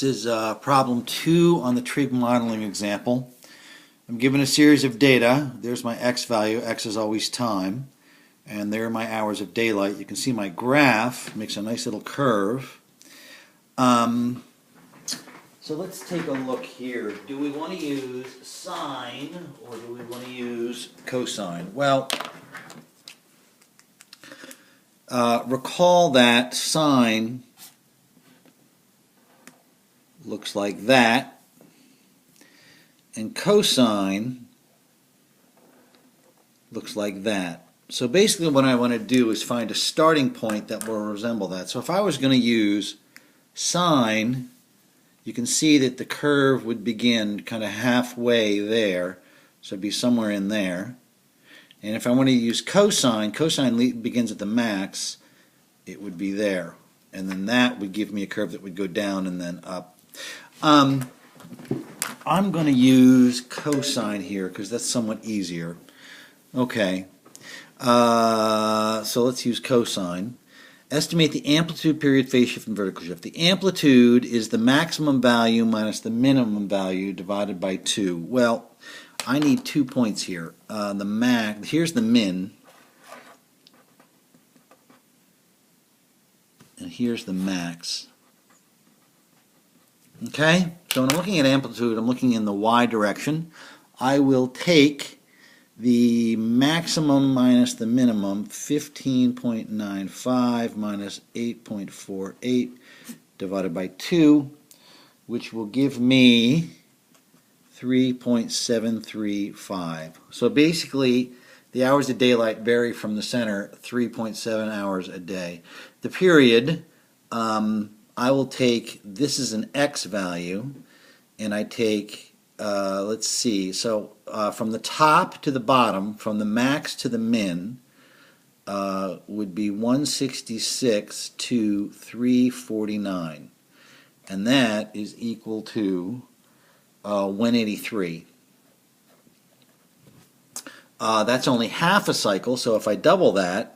This is problem 2 on the trig modeling example. I'm given a series of data. There's my x value. X is always time. And there are my hours of daylight. You can see my graph makes a nice little curve. So let's take a look here. Do we want to use sine or do we want to use cosine? Well, recall that sine looks like that, and cosine looks like that. So basically what I want to do is find a starting point that will resemble that. So if I was going to use sine, you can see that the curve would begin kind of halfway there, so it'd be somewhere in there. And if I want to use cosine, cosine begins at the max, it would be there. And then that would give me a curve that would go down and then up. I'm going to use cosine here because that's somewhat easier. Okay, so let's use cosine. Estimate the amplitude, period, phase shift, and vertical shift. The amplitude is the maximum value minus the minimum value divided by 2. Well, I need 2 points here. Here's the min, and here's the max. Okay, so when I'm looking at amplitude, I'm looking in the y direction. I will take the maximum minus the minimum, 15.95 minus 8.48 divided by 2, which will give me 3.735. So basically, the hours of daylight vary from the center 3.7 hours a day. The period, I will take, this is an x value, and I take, let's see, so from the top to the bottom, from the max to the min, would be 166 to 349, and that is equal to 183. That's only half a cycle, so if I double that,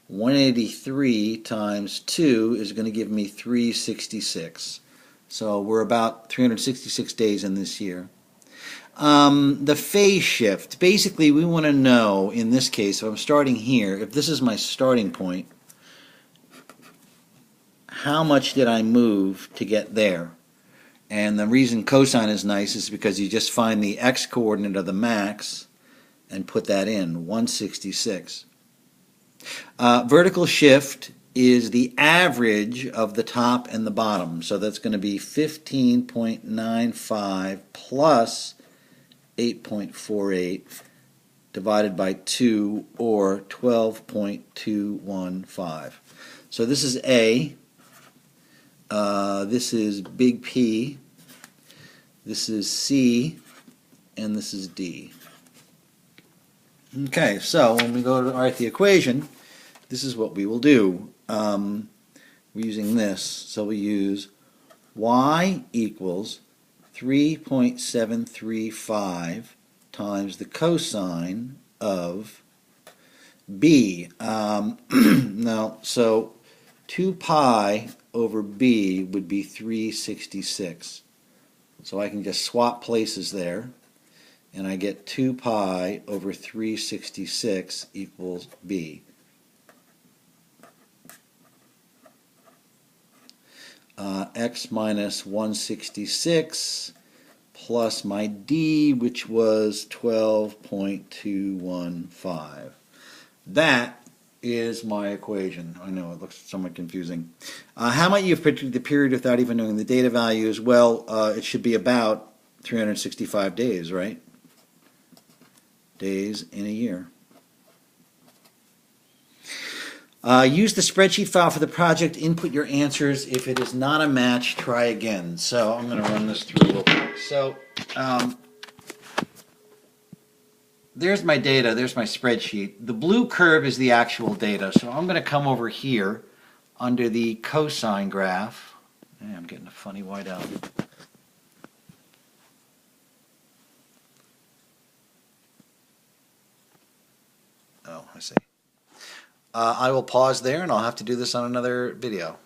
183 times 2 is going to give me 366. So we're about 366 days in this year. The phase shift. Basically, we want to know, in this case, if I'm starting here, if this is my starting point, how much did I move to get there? And the reason cosine is nice is because you just find the x-coordinate of the max and put that in, 166. Vertical shift is the average of the top and the bottom, so that's going to be 15.95 plus 8.48 divided by 2, or 12.215. So this is A, this is big P, this is C, and this is D. Okay, so when we go to write the equation, this is what we will do. We're using this, so we use y equals 3.735 times the cosine of b. Now, so 2 pi over b would be 366. So I can just swap places there, and I get 2 pi over 366 equals b. X minus 166 plus my d, which was 12.215. That is my equation. I know it looks somewhat confusing. How might you have predicted the period without even knowing the data values? Well, it should be about 365 days, right? Days in a year. Use the spreadsheet file for the project. Input your answers. If it is not a match, try again. So I'm going to run this through real quick. So there's my data. There's my spreadsheet. The blue curve is the actual data. So I'm going to come over here under the cosine graph. I'm getting a funny whiteout. Oh, I see. I will pause there, and I'll have to do this on another video.